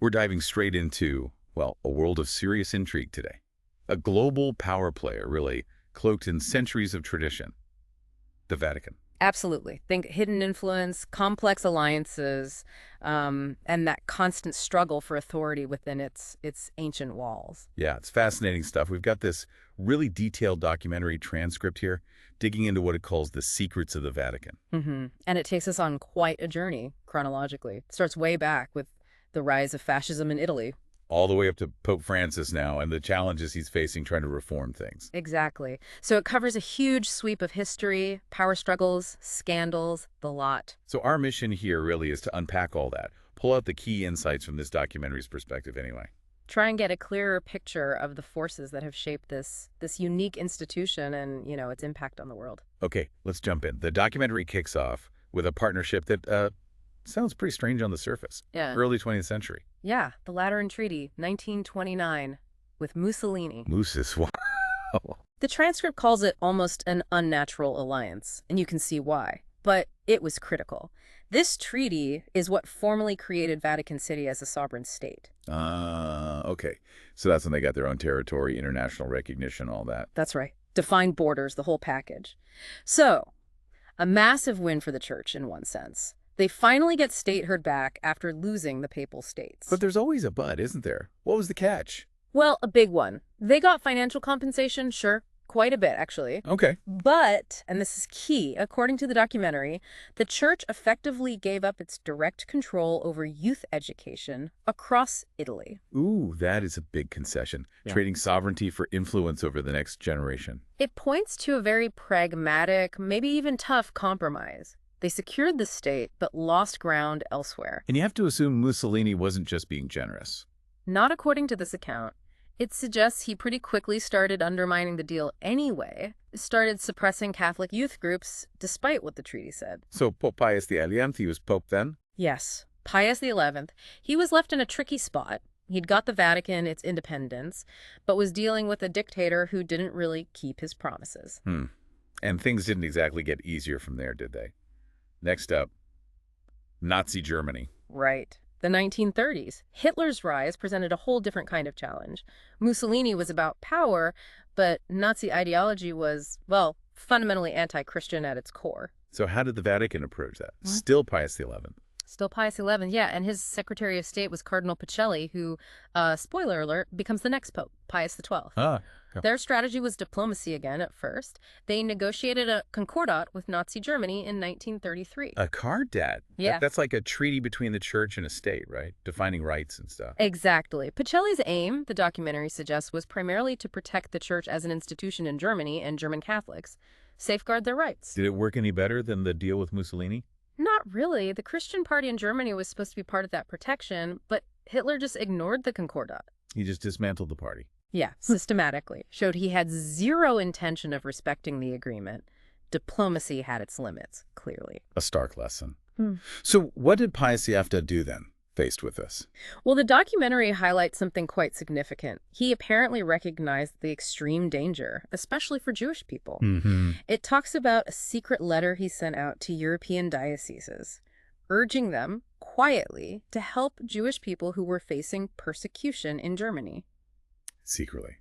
We're diving straight into, well, a world of serious intrigue today. A global power player, really, cloaked in centuries of tradition. The Vatican. Absolutely. Think hidden influence, complex alliances, and that constant struggle for authority within its ancient walls. Yeah, it's fascinating stuff. We've got this really detailed documentary transcript here, digging into what it calls the secrets of the Vatican. And it takes us on quite a journey, chronologically. It starts way back with the rise of fascism in Italy. All the way up to Pope Francis now and the challenges he's facing trying to reform things. Exactly. So it covers a huge sweep of history, power struggles, scandals, the lot. So our mission here really is to unpack all that, pull out the key insights from this documentary's perspective anyway. Try and get a clearer picture of the forces that have shaped this unique institution and, its impact on the world. Okay, let's jump in. The documentary kicks off with a partnership that sounds pretty strange on the surface. Yeah. Early 20th century. Yeah, the Lateran Treaty, 1929, with Mussolini. Mooses, wow. The transcript calls it almost an unnatural alliance, and you can see why. But it was critical. This treaty is what formally created Vatican City as a sovereign state. Okay. So that's when they got their own territory, international recognition, all that. That's right. Defined borders, the whole package. So, a massive win for the church in one sense. They finally get statehood back after losing the papal states. But there's always a but, isn't there? What was the catch? Well, a big one. They got financial compensation, sure. Quite a bit, actually. Okay. But, and this is key, according to the documentary, the church effectively gave up its direct control over youth education across Italy. Ooh, that is a big concession. Yeah. Trading sovereignty for influence over the next generation. It points to a very pragmatic, maybe even tough compromise. They secured the state, but lost ground elsewhere. And you have to assume Mussolini wasn't just being generous. Not according to this account. It suggests he pretty quickly started undermining the deal anyway, started suppressing Catholic youth groups, despite what the treaty said. So Pope Pius XI, he was Pope then? Yes, Pius XI. He was left in a tricky spot. He'd got the Vatican its independence, but was dealing with a dictator who didn't really keep his promises. And things didn't exactly get easier from there, did they? Next up, Nazi Germany. Right. The 1930s. Hitler's rise presented a whole different kind of challenge. Mussolini was about power, but Nazi ideology was, well, fundamentally anti-Christian at its core. So how did the Vatican approach that? Still Pius XI. Still Pius XI, yeah, and his Secretary of State was Cardinal Pacelli, who, spoiler alert, becomes the next pope, Pius XII. Yeah. Their strategy was diplomacy again at first. They negotiated a concordat with Nazi Germany in 1933. A concordat? Yeah. That's like a treaty between the church and a state, right? Defining rights and stuff. Exactly. Pacelli's aim, the documentary suggests, was primarily to protect the church as an institution in Germany and German Catholics, safeguard their rights. Did it work any better than the deal with Mussolini? Not really. The Christian party in Germany was supposed to be part of that protection, but Hitler just ignored the concordat. He just dismantled the party. Yeah, systematically. Showed he had zero intention of respecting the agreement. Diplomacy had its limits, clearly. A stark lesson. So what did Pius XI do then, faced with this? Well, the documentary highlights something quite significant. He apparently recognized the extreme danger, especially for Jewish people. It talks about a secret letter he sent out to European dioceses, urging them, quietly, to help Jewish people who were facing persecution in Germany. Secretly.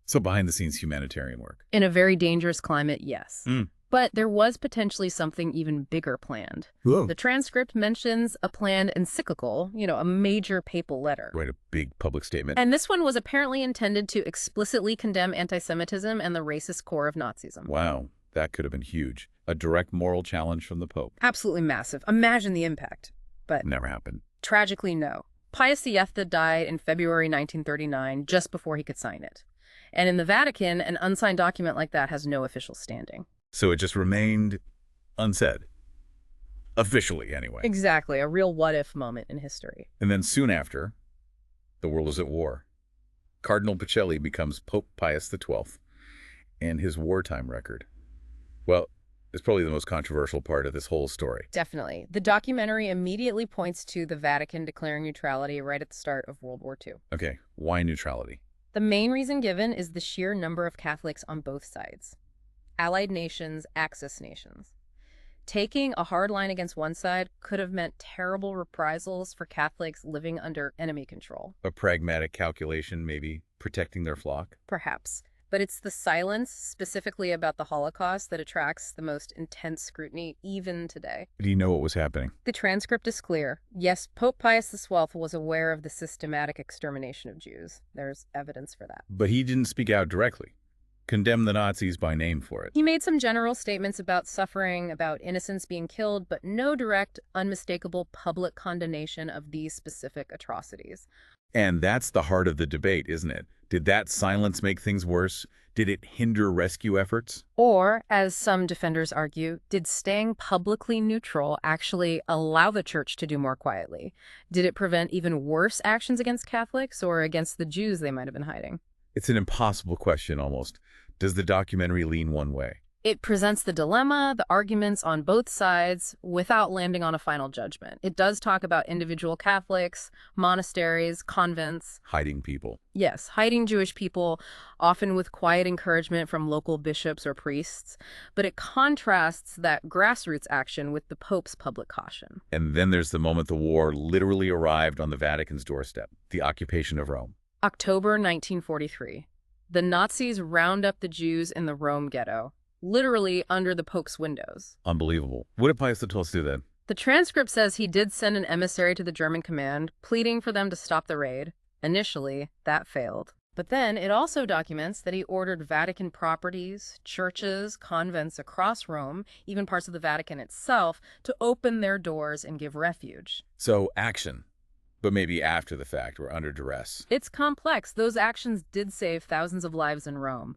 So behind-the-scenes humanitarian work. In a very dangerous climate, yes. But there was potentially something even bigger planned. Whoa. The transcript mentions a planned encyclical, a major papal letter. Right, a big public statement. And this one was apparently intended to explicitly condemn anti-Semitism and the racist core of Nazism. Wow, that could have been huge. A direct moral challenge from the Pope. Absolutely massive. Imagine the impact. But Never happened. tragically, no. Pius XI died in February 1939, just before he could sign it. And in the Vatican, an unsigned document like that has no official standing. So it just remained unsaid. Officially, anyway. Exactly, a real what-if moment in history. And then soon after, the world is at war. Cardinal Pacelli becomes Pope Pius XII, and his wartime record. Well, it's probably the most controversial part of this whole story. Definitely. The documentary immediately points to the Vatican declaring neutrality right at the start of World War II. Okay, why neutrality? The main reason given is the sheer number of Catholics on both sides. Allied nations, Axis nations. Taking a hard line against one side could have meant terrible reprisals for Catholics living under enemy control. A pragmatic calculation, maybe protecting their flock? Perhaps. But it's the silence, specifically about the Holocaust, that attracts the most intense scrutiny even today. Do you know what was happening? The transcript is clear. Yes, Pope Pius XII was aware of the systematic extermination of Jews. There's evidence for that. But he didn't speak out directly. Condemn the Nazis by name for it. He made some general statements about suffering, about innocents being killed, but no direct, unmistakable public condemnation of these specific atrocities. And that's the heart of the debate, isn't it? Did that silence make things worse? Did it hinder rescue efforts? Or, as some defenders argue, did staying publicly neutral actually allow the church to do more quietly? Did it prevent even worse actions against Catholics or against the Jews they might have been hiding? It's an impossible question, almost. Does the documentary lean one way? It presents the dilemma, the arguments on both sides, without landing on a final judgment. It does talk about individual Catholics, monasteries, convents. Hiding people. Yes, hiding Jewish people, often with quiet encouragement from local bishops or priests. But it contrasts that grassroots action with the Pope's public caution. And then there's the moment the war literally arrived on the Vatican's doorstep, the occupation of Rome. October 1943. The Nazis round up the Jews in the Rome ghetto, literally under the Pope's windows. Unbelievable. What did Pius XII do then? The transcript says he did send an emissary to the German command, pleading for them to stop the raid. Initially, that failed. But then it also documents that he ordered Vatican properties, churches, convents across Rome, even parts of the Vatican itself, to open their doors and give refuge. So, action. But maybe after the fact, or under duress. It's complex. Those actions did save thousands of lives in Rome.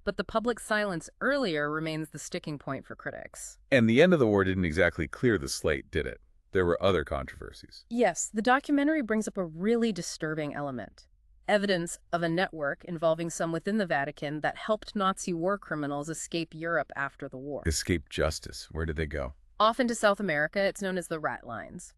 But the public silence earlier remains the sticking point for critics. And the end of the war didn't exactly clear the slate, did it? There were other controversies. Yes, the documentary brings up a really disturbing element. Evidence of a network involving some within the Vatican that helped Nazi war criminals escape Europe after the war. Escape justice. Where did they go? Often to South America, it's known as the rat lines.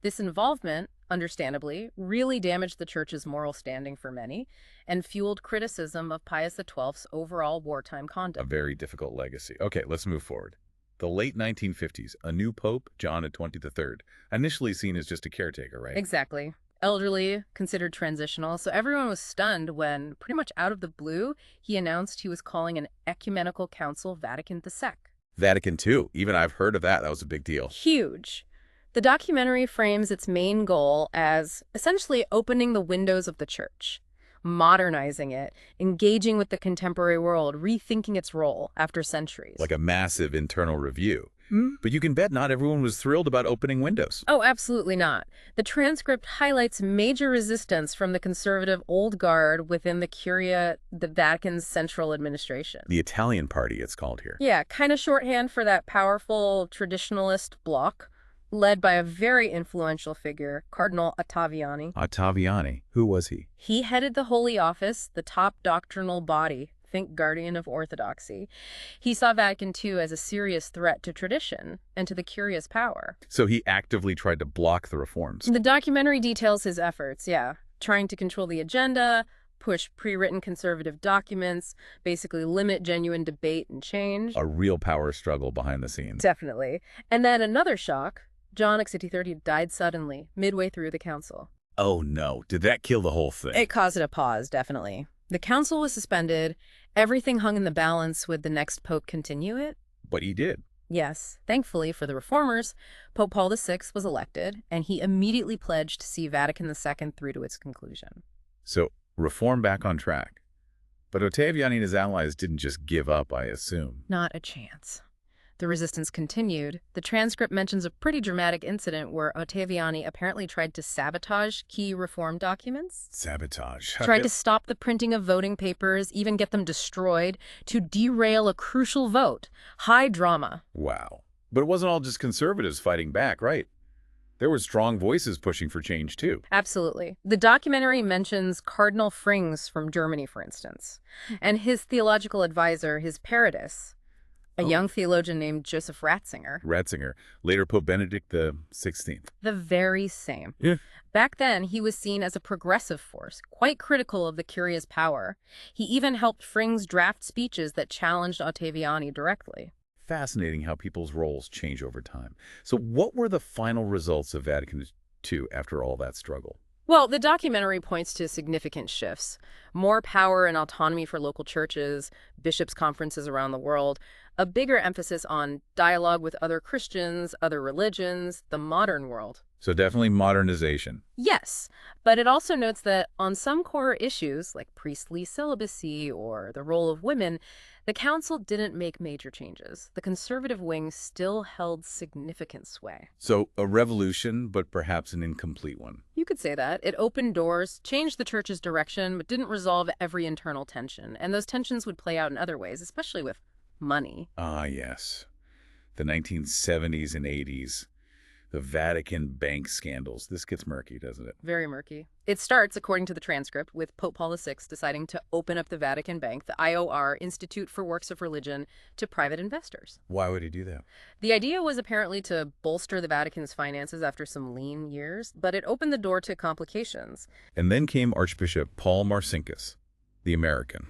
This involvement, understandably, really damaged the church's moral standing for many and fueled criticism of Pius XII's overall wartime conduct. A very difficult legacy. Okay, let's move forward. The late 1950s, a new pope, John XXIII, initially seen as just a caretaker, right? Exactly. Elderly, considered transitional, so everyone was stunned when, pretty much out of the blue, he announced he was calling an ecumenical council Vatican II. Vatican II. Even I've heard of that. That was a big deal. Huge. The documentary frames its main goal as essentially opening the windows of the church, modernizing it, engaging with the contemporary world, rethinking its role after centuries. Like a massive internal review. But you can bet not everyone was thrilled about opening windows. Oh, absolutely not. The transcript highlights major resistance from the conservative old guard within the Curia, the Vatican's central administration. The Italian party, it's called here. Yeah, kind of shorthand for that powerful traditionalist bloc, led by a very influential figure, Cardinal Ottaviani. Ottaviani. Who was he? He headed the Holy Office, the top doctrinal body, think guardian of orthodoxy. He saw Vatican II as a serious threat to tradition and to the Curia's power. So he actively tried to block the reforms. The documentary details his efforts, trying to control the agenda, push pre-written conservative documents, basically limit genuine debate and change. A real power struggle behind the scenes. Definitely. And then another shock. John XXIII died suddenly, midway through the council. Oh no, did that kill the whole thing? It caused a pause, definitely. The council was suspended. Everything hung in the balance. Would the next pope continue it? But he did. Yes. Thankfully for the reformers, Pope Paul VI was elected, and he immediately pledged to see Vatican II through to its conclusion. So, reform back on track. But Ottaviani and his allies didn't just give up, I assume. Not a chance. The resistance continued. The transcript mentions a pretty dramatic incident where Ottaviani apparently tried to sabotage key reform documents. Sabotage. Tried to stop the printing of voting papers, even get them destroyed, to derail a crucial vote. High drama. Wow. But it wasn't all just conservatives fighting back, right? There were strong voices pushing for change, too. Absolutely. The documentary mentions Cardinal Frings from Germany, for instance, and his theological advisor, his paradis, a young theologian named Joseph Ratzinger. Ratzinger, later Pope Benedict XVI. The very same. Yeah. Back then, he was seen as a progressive force, quite critical of the Curia's power. He even helped Frings draft speeches that challenged Ottaviani directly. fascinating how people's roles change over time. So what were the final results of Vatican II after all that struggle? Well, the documentary points to significant shifts. More power and autonomy for local churches, bishops' conferences around the world, a bigger emphasis on dialogue with other Christians, other religions, the modern world. So definitely modernization. Yes, but it also notes that on some core issues, like priestly celibacy or the role of women, the council didn't make major changes. The conservative wing still held significant sway. So a revolution, but perhaps an incomplete one. You could say that. It opened doors, changed the church's direction, but didn't resolve every internal tension. And those tensions would play out in other ways, especially with money. Ah, yes. The 1970s and 80s. The Vatican bank scandals. This gets murky, doesn't it? Very murky. It starts, according to the transcript, with Pope Paul VI deciding to open up the Vatican Bank, the IOR, Institute for Works of Religion, to private investors. Why would he do that? The idea was apparently to bolster the Vatican's finances after some lean years, but it opened the door to complications. And then came Archbishop Paul Marcinkus, the American,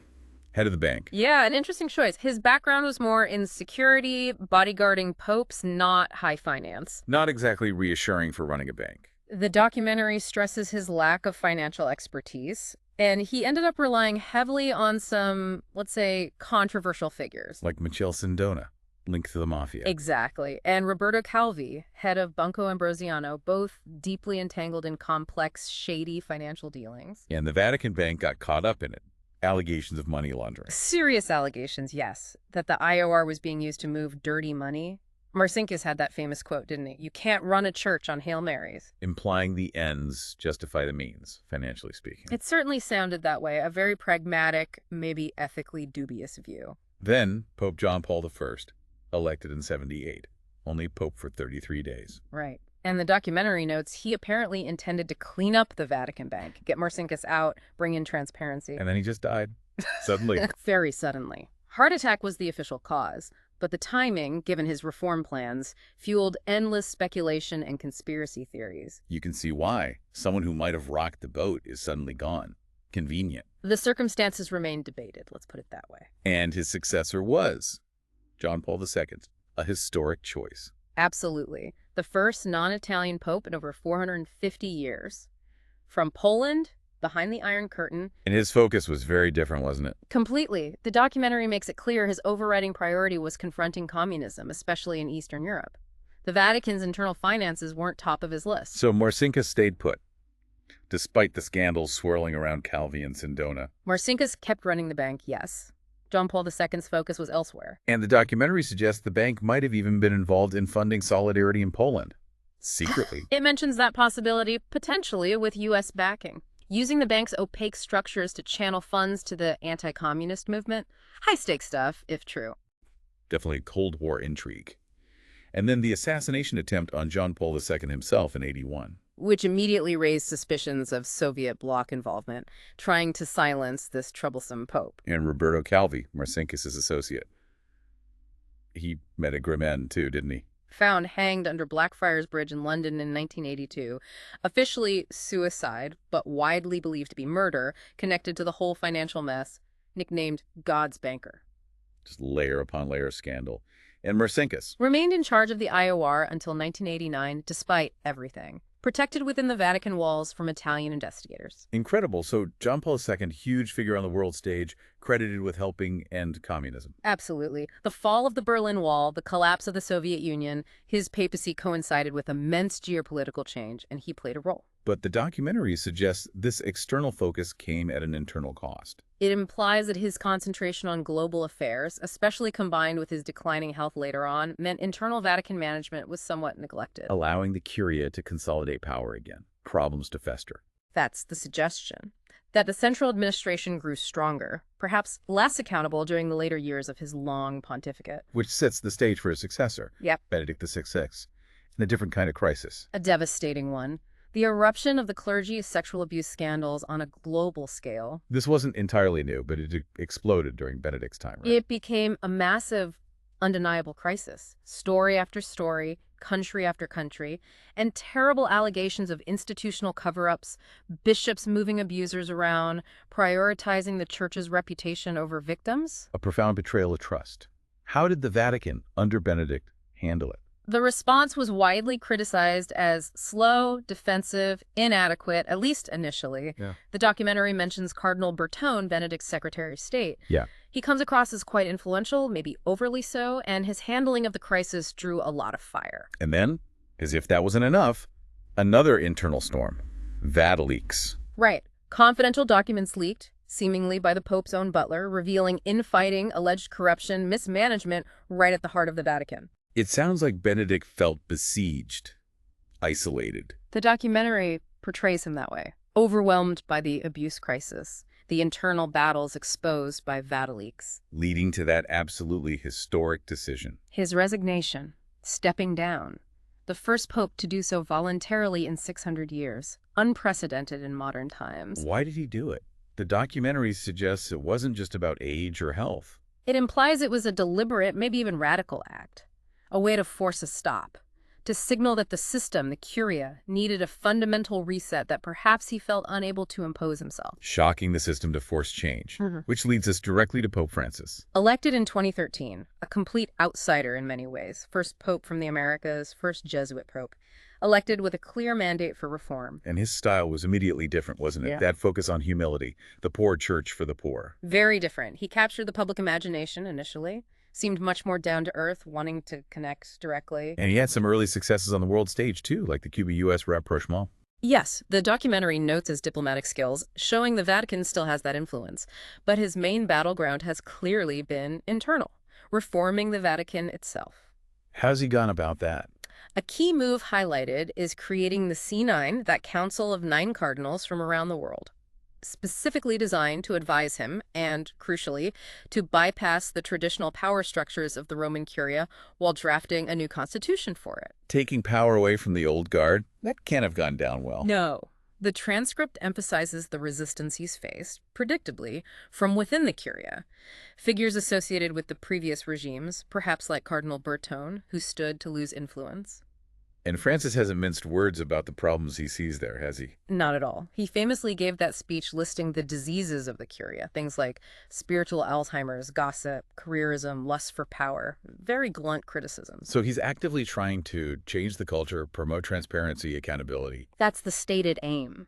head of the bank. Yeah, an interesting choice. His background was more in security, bodyguarding popes, not high finance. Not exactly reassuring for running a bank. The documentary stresses his lack of financial expertise, and he ended up relying heavily on some, let's say, controversial figures. Like Michele Sindona, linked to the mafia. Exactly. And Roberto Calvi, head of Banco Ambrosiano, both deeply entangled in complex, shady financial dealings. And the Vatican Bank got caught up in it. Allegations of money laundering. Serious allegations, yes, that the IOR was being used to move dirty money. Marcinkus had that famous quote, didn't he? You can't run a church on Hail Marys. Implying the ends justify the means, financially speaking. It certainly sounded that way, a very pragmatic, maybe ethically dubious view. Then, Pope John Paul I, elected in 78, only pope for 33 days. Right. And the documentary notes he apparently intended to clean up the Vatican Bank, get Marcinkus out, bring in transparency. And then he just died. Suddenly. Very suddenly. Heart attack was the official cause, but the timing, given his reform plans, fueled endless speculation and conspiracy theories. You can see why. Someone who might have rocked the boat is suddenly gone. Convenient. The circumstances remain debated, let's put it that way. And his successor was John Paul II, a historic choice. Absolutely. The first non-Italian pope in over 450 years. From Poland, behind the Iron Curtain. And his focus was very different, wasn't it? Completely. The documentary makes it clear his overriding priority was confronting communism, especially in Eastern Europe. The Vatican's internal finances weren't top of his list. So Marcinkus stayed put, despite the scandals swirling around Calvi and Sindona. Marcinkus kept running the bank, yes. John Paul II's focus was elsewhere. And the documentary suggests the bank might have even been involved in funding Solidarity in Poland. Secretly. It mentions that possibility, potentially, with U.S. backing. Using the bank's opaque structures to channel funds to the anti-communist movement. High-stakes stuff, if true. Definitely Cold War intrigue. And then the assassination attempt on John Paul II himself in 81. Which immediately raised suspicions of Soviet bloc involvement, trying to silence this troublesome pope. And Roberto Calvi, Marcinkus' associate. He met a grim end, too, didn't he? Found hanged under Blackfriars Bridge in London in 1982. Officially suicide, but widely believed to be murder, connected to the whole financial mess, nicknamed God's Banker. Just layer upon layer of scandal. And Marcinkus remained in charge of the IOR until 1989, despite everything. Protected within the Vatican walls from Italian investigators. Incredible. So John Paul II, huge figure on the world stage, credited with helping end communism. Absolutely. The fall of the Berlin Wall, the collapse of the Soviet Union, his papacy coincided with immense geopolitical change, and he played a role. But the documentary suggests this external focus came at an internal cost. It implies that his concentration on global affairs, especially combined with his declining health later on, meant internal Vatican management was somewhat neglected. Allowing the Curia to consolidate power again, problems to fester. That's the suggestion. That the central administration grew stronger, perhaps less accountable during the later years of his long pontificate. Which sets the stage for his successor, Yep. Benedict XVI, in a different kind of crisis. A devastating one. The eruption of the clergy's sexual abuse scandals on a global scale. This wasn't entirely new, but it exploded during Benedict's time, right? It became a massive, undeniable crisis. Story after story, country after country, and terrible allegations of institutional cover-ups, bishops moving abusers around, prioritizing the church's reputation over victims. A profound betrayal of trust. How did the Vatican, under Benedict, handle it? The response was widely criticized as slow, defensive, inadequate, at least initially. Yeah. The documentary mentions Cardinal Bertone, Benedict's Secretary of State. Yeah. He comes across as quite influential, maybe overly so, and his handling of the crisis drew a lot of fire. And then, as if that wasn't enough, another internal storm. Vatileaks. Right. Confidential documents leaked, seemingly by the Pope's own butler, revealing infighting, alleged corruption, mismanagement right at the heart of the Vatican. It sounds like Benedict felt besieged, isolated. The documentary portrays him that way, overwhelmed by the abuse crisis, the internal battles exposed by Vatileaks. Leading to that absolutely historic decision. His resignation, stepping down, the first pope to do so voluntarily in 600 years, unprecedented in modern times. Why did he do it? The documentary suggests it wasn't just about age or health. It implies it was a deliberate, maybe even radical act, a way to force a stop, to signal that the system, the Curia, needed a fundamental reset that perhaps he felt unable to impose himself. Shocking the system to force change, which leads us directly to Pope Francis. Elected in 2013, a complete outsider in many ways, first pope from the Americas, first Jesuit pope, elected with a clear mandate for reform. And his style was immediately different, wasn't it? Yeah. That focus on humility, the poor church for the poor. Very different. He captured the public imagination initially, seemed much more down-to-earth, wanting to connect directly. And he had some early successes on the world stage, too, like the Cuba-US rapprochement. Yes, the documentary notes his diplomatic skills, showing the Vatican still has that influence. But his main battleground has clearly been internal, reforming the Vatican itself. How's he gone about that? A key move highlighted is creating the C9, that council of 9 cardinals from around the world, specifically designed to advise him and, crucially, to bypass the traditional power structures of the Roman Curia while drafting a new constitution for it. Taking power away from the old guard? That can't have gone down well. No. The transcript emphasizes the resistance he's faced, predictably, from within the Curia. Figures associated with the previous regimes, perhaps like Cardinal Bertone, who stood to lose influence. And Francis hasn't minced words about the problems he sees there, has he? Not at all. He famously gave that speech listing the diseases of the Curia, things like spiritual Alzheimer's, gossip, careerism, lust for power. Very blunt criticisms. So he's actively trying to change the culture, promote transparency, accountability. That's the stated aim.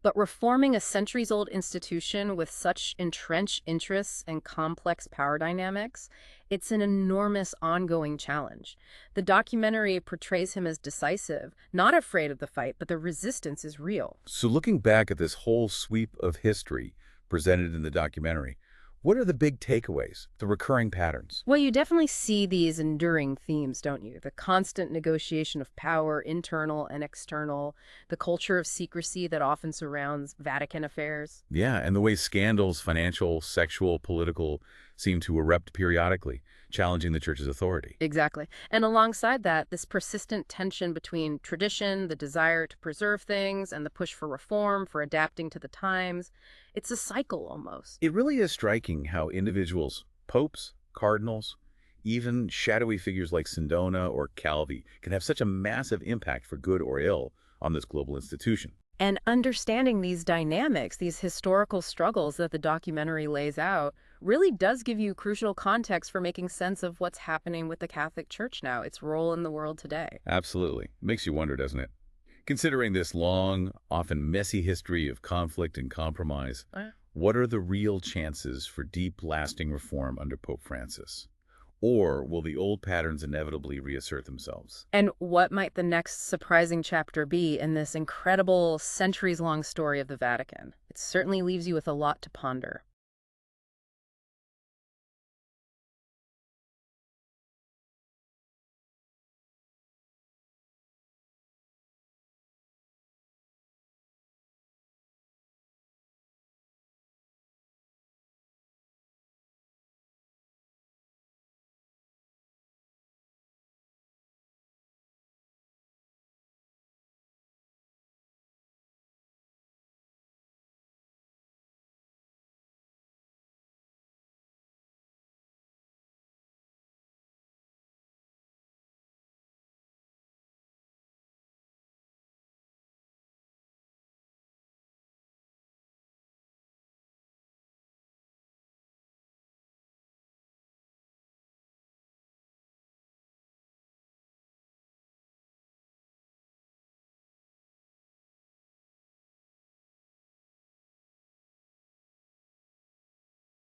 But reforming a centuries-old institution with such entrenched interests and complex power dynamics, it's an enormous ongoing challenge. The documentary portrays him as decisive, not afraid of the fight, but the resistance is real. So looking back at this whole sweep of history presented in the documentary, what are the big takeaways, the recurring patterns? Well, you definitely see these enduring themes, don't you? The constant negotiation of power, internal and external, the culture of secrecy that often surrounds Vatican affairs. Yeah, and the way scandals, financial, sexual, political, seem to erupt periodically, challenging the church's authority. Exactly. And alongside that, this persistent tension between tradition, the desire to preserve things, and the push for reform, for adapting to the times. It's a cycle almost. It really is striking how individuals, popes, cardinals, even shadowy figures like Sindona or Calvi can have such a massive impact for good or ill on this global institution. And understanding these dynamics, these historical struggles that the documentary lays out, really does give you crucial context for making sense of what's happening with the Catholic Church now, its role in the world today. Absolutely. Makes you wonder, doesn't it? Considering this long, often messy history of conflict and compromise, what are the real chances for deep, lasting reform under Pope Francis? Or will the old patterns inevitably reassert themselves? And what might the next surprising chapter be in this incredible, centuries-long story of the Vatican? It certainly leaves you with a lot to ponder.